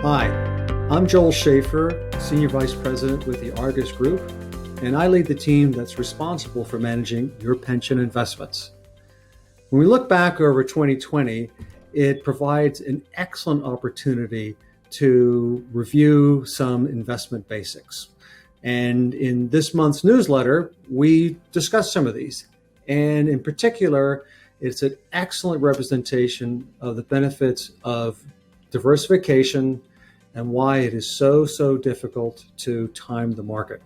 Hi, I'm Joel Schaefer, Senior Vice President with the Argus Group, and I lead the team that's responsible for managing your pension investments. When we look back over 2020, it provides an excellent opportunity to review some investment basics. And in this month's newsletter, we discuss some of these. And in particular, it's an excellent representation of the benefits of diversification and why it is so difficult to time the market.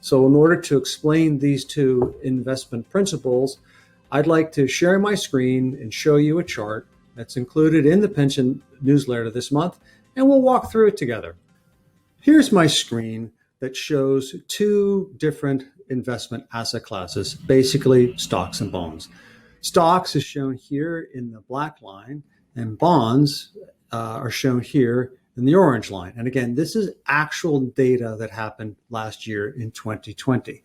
So in order to explain these two investment principles, I'd like to share my screen and show you a chart that's included in the pension newsletter this month, and we'll walk through it together. Here's my screen that shows two different investment asset classes, basically stocks and bonds. Stocks is shown here in the black line, and bonds are shown here in the orange line. And again, this is actual data that happened last year in 2020.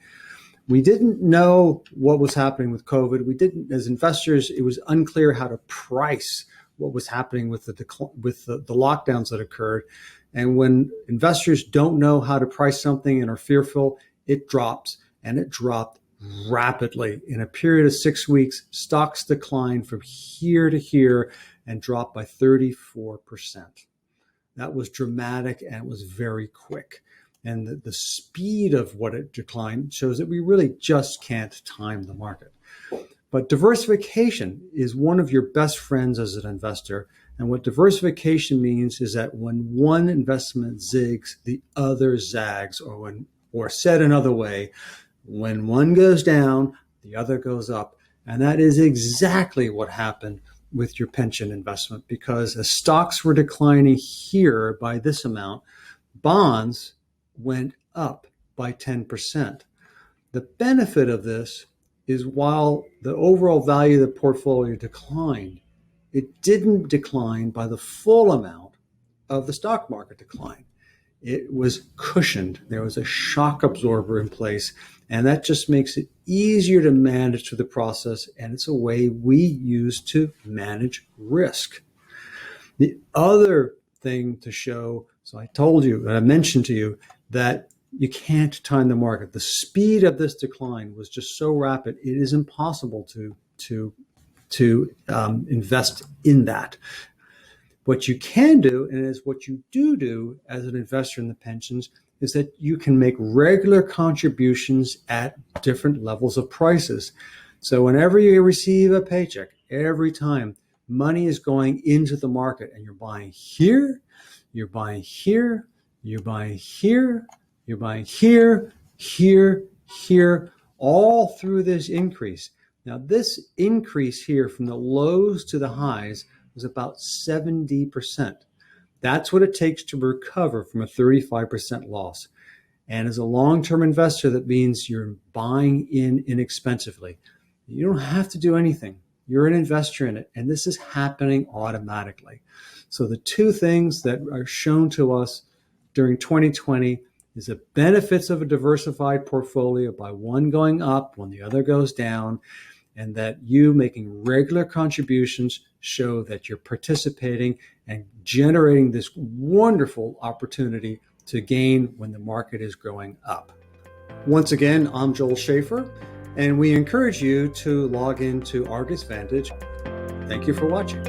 We didn't know what was happening with COVID. We didn't, as investors, it was unclear how to price what was happening with the lockdowns that occurred. And when investors don't know how to price something and are fearful, it drops, and it dropped rapidly. In a period of 6 weeks, stocks declined from here to here and dropped by 34%. That was dramatic, and it was very quick. And the speed of what it declined shows that we really just can't time the market. But diversification is one of your best friends as an investor. And what diversification means is that when one investment zigs, the other zags, or said another way, when one goes down, the other goes up. And that is exactly what happened with your pension investment, because as stocks were declining here by this amount, bonds went up by 10%. The benefit of this is while the overall value of the portfolio declined, it didn't decline by the full amount of the stock market decline. It was cushioned. There was a shock absorber in place, and that just makes it easier to manage through the process, and it's a way we use to manage risk. The other thing to show, so I mentioned to you that you can't time the market. The speed of this decline was just so rapid, it is impossible to invest in that. What you can do, and is what you do as an investor in the pensions, is that you can make regular contributions at different levels of prices. So whenever you receive a paycheck, every time money is going into the market and you're buying here, you're buying here, you're buying here, you're buying here, here, all through this increase. Now this increase here from the lows to the highs was about 70%. That's what it takes to recover from a 35% loss. And as a long-term investor, that means you're buying in inexpensively. You don't have to do anything. You're an investor in it, and this is happening automatically. So the two things that are shown to us during 2020 is the benefits of a diversified portfolio by one going up when the other goes down, and that you making regular contributions show that you're participating and generating this wonderful opportunity to gain when the market is going up. Once again, I'm Joel Schaefer, and we encourage you to log into Argus Vantage. Thank you for watching.